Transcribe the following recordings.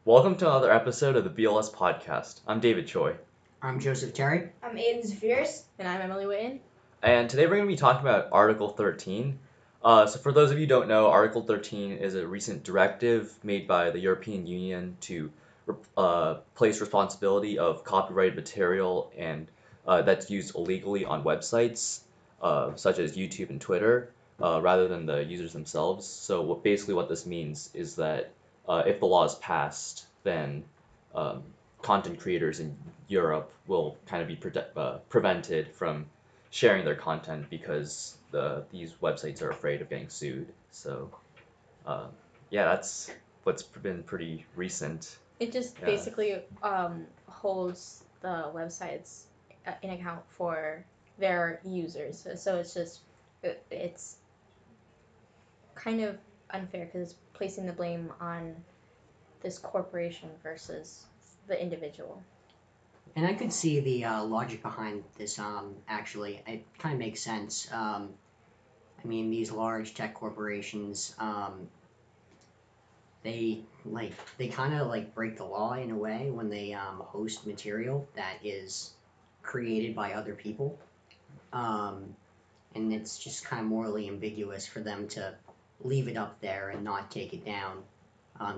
Welcome to another episode of the BLS Podcast. I'm David Choi. I'm Joseph Terry. I'm Aiden Zaffiris. And I'm Emily Witten. And today we're going to be talking about Article 13. So for those of you who don't know, Article 13 is a recent directive made by the European Union to place responsibility of copyrighted material and that's used illegally on websites such as YouTube and Twitter rather than the users themselves. So basically what this means is that if the law is passed, then content creators in Europe will kind of be prevented from sharing their content because these websites are afraid of getting sued. So, yeah, that's what's been pretty recent. It just basically holds the websites in account for their users. So it's kind of unfair because it's placing the blame on this corporation versus the individual. And I could see the logic behind this. Actually, it kind of makes sense. I mean, these large tech corporations, they kind of break the law in a way when they host material that is created by other people, and it's just kind of morally ambiguous for them to leave it up there and not take it down.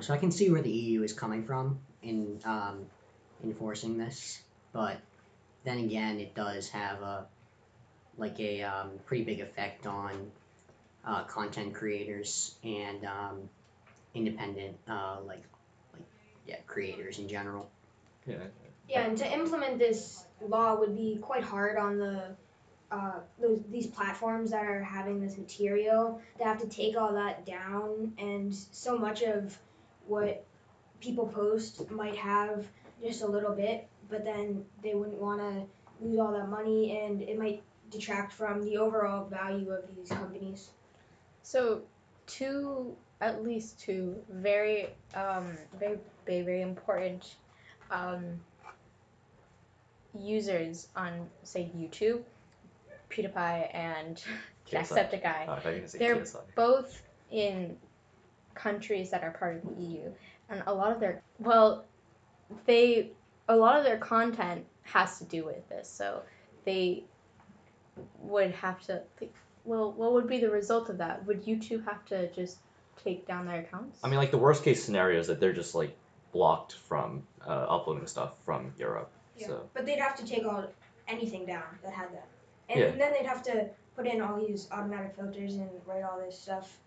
So I can see where the EU is coming from in enforcing this, but then again, it does have a pretty big effect on content creators and independent creators in general. Yeah, and to implement this law would be quite hard on these platforms that are having this material. They have to take all that down, and so much of what people post might have just a little bit, but then they wouldn't want to lose all that money, and it might detract from the overall value of these companies. So at least two very very big, very important users on, say, YouTube, PewDiePie and Jacksepticeye. They're both in countries that are part of the EU, and a lot of their content has to do with this. So they would have to. What would be the result of that? Would YouTube have to just take down their accounts? I mean, the worst case scenario is that they're just blocked from uploading stuff from Europe. Yeah. So. But they'd have to take anything down that had that. And then they'd have to put in all these automatic filters and write all this stuff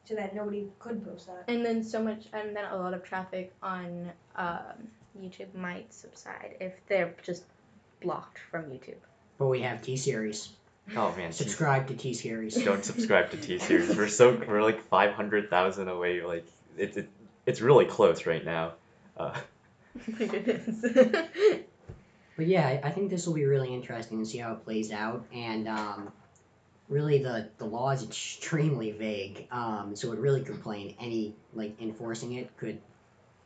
so that nobody could post that. And then a lot of traffic on YouTube might subside if they're just blocked from YouTube. But we have T-Series. Oh man! Subscribe to T-Series. Don't subscribe to T-Series. We're like 500,000 away. Like it's really close right now. My goodness. But yeah, I think this will be really interesting to see how it plays out. And really, the law is extremely vague. So it really could play in any enforcing it could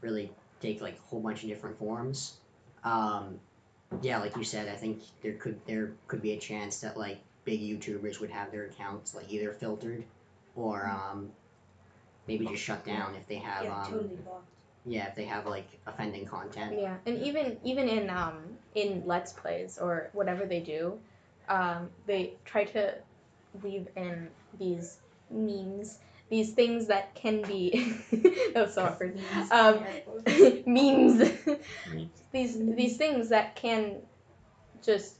really take a whole bunch of different forms. Yeah, like you said, I think there could be a chance that big YouTubers would have their accounts either filtered or maybe just shut down if they have totally blocked. Yeah, if they have offending content. Yeah, and even in Let's Plays or whatever they do, they try to weave in these memes, these things that can be that was so awkward. Memes. These things that it's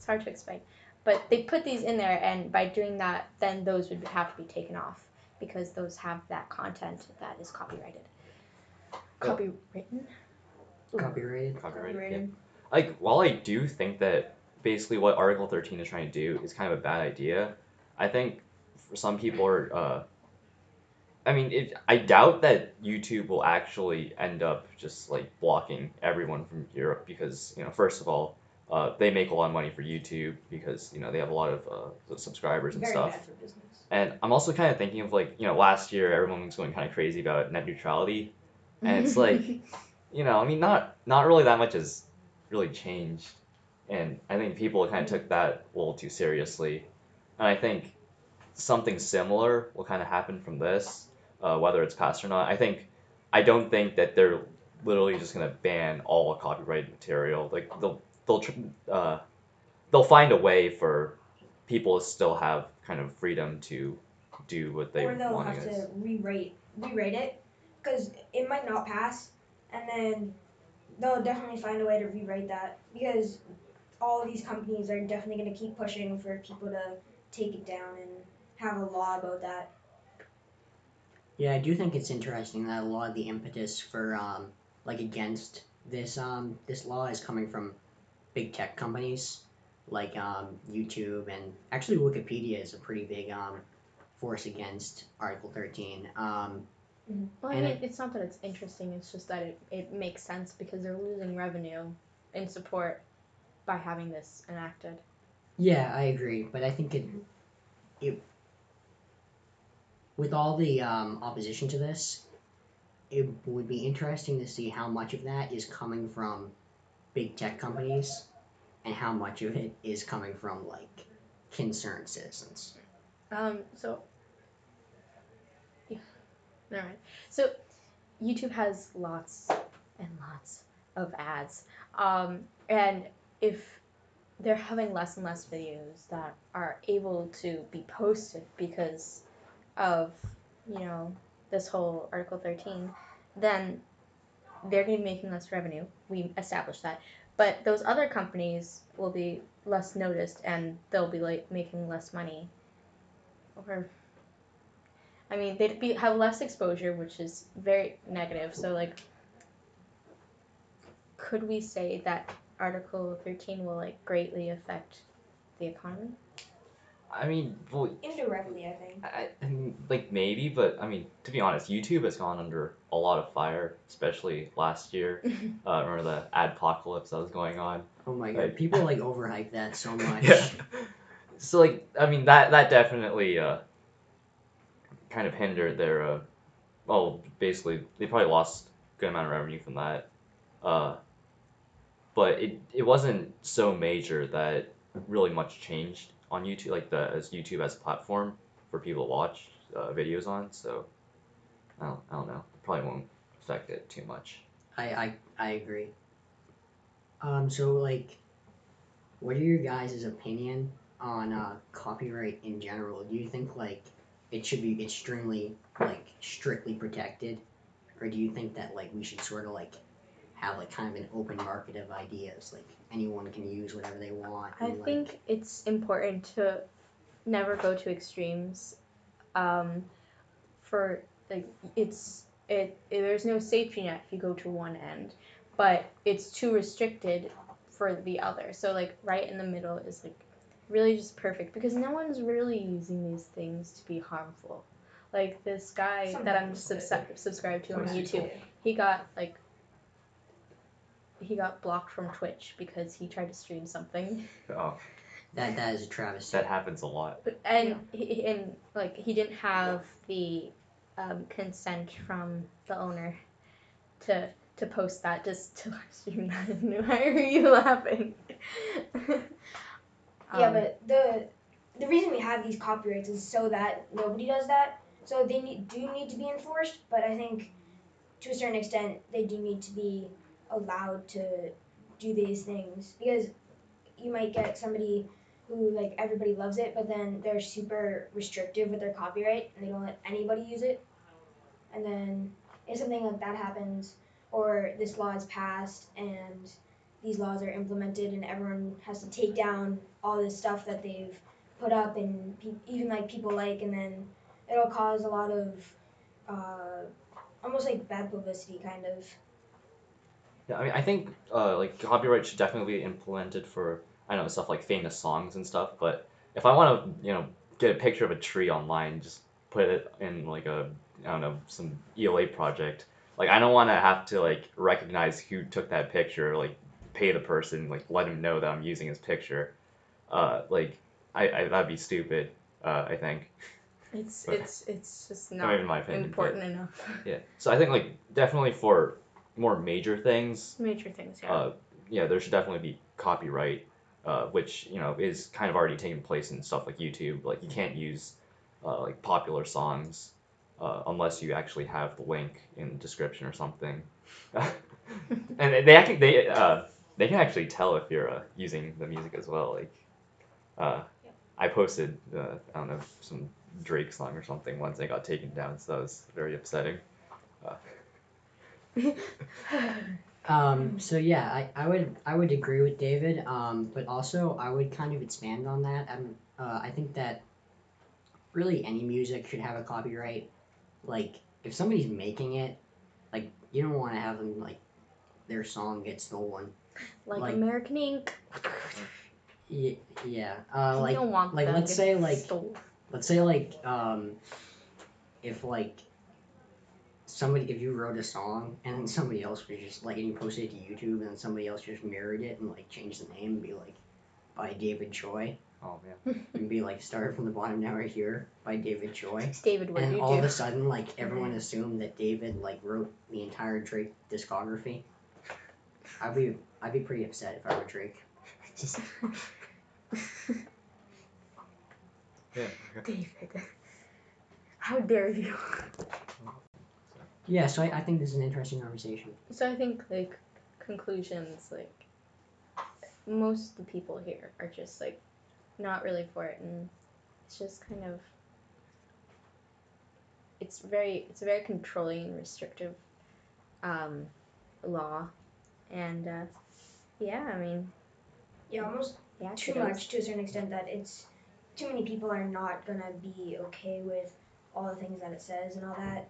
hard to explain, but they put these in there, and by doing that, then those would have to be taken off because those have that content that is copyrighted. Copywritten. Copyrighted. Yeah. While I do think that basically what Article 13 is trying to do is kind of a bad idea, I think for some people are. I doubt that YouTube will actually end up just blocking everyone from Europe because first of all, they make a lot of money for YouTube because they have a lot of subscribers and stuff. Very bad for business. And I'm also kind of thinking of last year everyone was going kind of crazy about net neutrality, and it's not really that much has really changed, and I think people kind of took that a little too seriously, and I think something similar will kind of happen from this, whether it's passed or not. I think I don't think that they're literally just gonna ban all copyrighted material. Like uh, they'll find a way for people to still have kind of freedom to do what they Or they'll want have to. to rewrite it, because it might not pass, and then they'll definitely find a way to rewrite that, because all of these companies are definitely going to keep pushing for people to take it down and have a law about that. Yeah, I do think it's interesting that a lot of the impetus for like against this law is coming from big tech companies like YouTube, and actually Wikipedia is a pretty big force against Article 13. Well, I And mean, it's not that it's interesting, it's just that it makes sense because they're losing revenue in support by having this enacted. Yeah, I agree, but I think it with all the opposition to this, it would be interesting to see how much of that is coming from big tech companies and how much of it is coming from like concerned citizens. So, yeah, all right. So, YouTube has lots and lots of ads. And if they're having less and less videos that are able to be posted because of, this whole Article 13, then they're going to be making less revenue. We established that. But those other companies will be less noticed and they'll be like making less money. Or, I mean, have less exposure, which is very negative. So, like, could we say that Article 13 will like greatly affect the economy? I mean, well, Indirectly, I think. I mean, like maybe, but I mean, to be honest, YouTube has gone under a lot of fire, especially last year. Remember the adpocalypse that was going on? Oh my god, Like- people like overhype that so much. Yeah. So like, I mean, that definitely kind of hindered their well, basically they probably lost a good amount of revenue from that. Uh, but it wasn't so major that really much changed on YouTube, like as YouTube as a platform for people to watch videos on. So I don't know. Probably won't affect it too much. I agree. So like, what are your guys' opinion on copyright in general? Do you think like it should be extremely like strictly protected, or do you think that like we should sort of like have like kind of an open market of ideas, like anyone can use whatever they want? I And, think it's important to never go to extremes. For like there's no safety net if you go to one end, but it's too restricted for the other. So like right in the middle is like really just perfect because no one's really using these things to be harmful. Like this guy Some that I'm people subscribed to on Some YouTube, people. he got blocked from Twitch because he tried to stream something. Oh, that is a travesty. that happens a lot. And he didn't have the consent from the owner to post that just to live stream that. Why are you laughing? Yeah, but the reason we have these copyrights is so that nobody does that. So they do need to be enforced, but I think to a certain extent they do need to be allowed to do these things, because you might get somebody who like everybody loves it, but then they're super restrictive with their copyright and they don't let anybody use it. And then if something like that happens, or this law is passed and these laws are implemented and everyone has to take down all this stuff that they've put up and even like people like, and then it'll cause a lot of almost like bad publicity kind of. Yeah, I mean, I think like copyright should definitely be implemented for I don't know stuff like famous songs and stuff. But if I want to, get a picture of a tree online, just put it in like I don't know, some ELA project. Like I don't want to have to like recognize who took that picture, like pay the person, like let him know that I'm using his picture. Like I that'd be stupid. I think. It's But- it's just I not mean, in my opinion, important enough. Yeah. So I think like definitely for more major things, Major things, yeah. yeah, there should definitely be copyright, which is kind of already taking place in stuff like YouTube. Like you can't use like popular songs unless you actually have the link in the description or something. And they can actually tell if you're using the music as well. Like I posted I don't know, some Drake song or something once, and it got taken down, so that was very upsetting. So yeah, I would agree with David. But also I would kind of expand on that. I think that really any music should have a copyright. Like if somebody's making it, like you don't want to have them like their song get stolen. Like American Ink. Yeah. You don't want like them let's to say like stole. let's say like if like somebody if you wrote a song and then somebody else was just like and you posted it to YouTube and then somebody else just mirrored it and like changed the name and be like by David Choi. Oh man. And be like started from the bottom now right here by David Choi. David, what And do then you all do? of a sudden like everyone assumed that David like wrote the entire Drake discography. I'd be pretty upset if I were Drake. Just yeah. David, how dare you? Yeah, so I think this is an interesting conversation. So I think like conclusions, like most of the people here are just like not really for it, and it's just kind of it's a very controlling and restrictive law, and yeah, I mean Yeah, almost yeah, too much to a certain extent that it's too many people are not gonna be okay with all the things that it says and all that.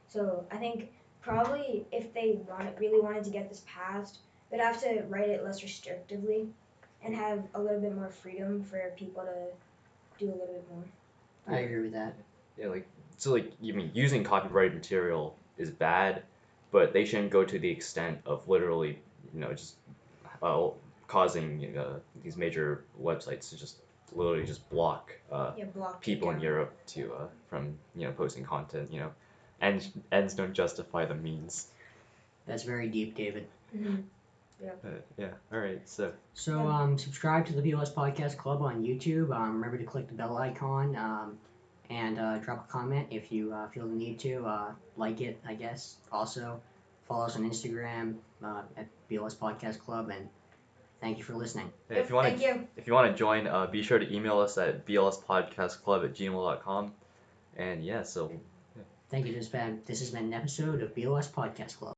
So I think probably if they really wanted to get this passed, they'd have to write it less restrictively and have a little bit more freedom for people to do a little bit more. I agree with that. Yeah, you mean using copyrighted material is bad, but they shouldn't go to the extent of literally, just causing these major websites to just literally just block Block people in takedown. Europe to from posting content. Ends don't justify the means. That's very deep, David. Mm-hmm. Yeah. All right. So Subscribe to the BLS Podcast Club on YouTube. Remember to click the bell icon. And drop a comment if you feel the need to. Like it, I guess. Also, follow us on Instagram at BLS Podcast Club, and thank you for listening. yeah, if you want Thank you. if you want to join, be sure to email us at blspodcastclub@gmail.com. And yeah, so Thank you. This has been an episode of BLS Podcast Club.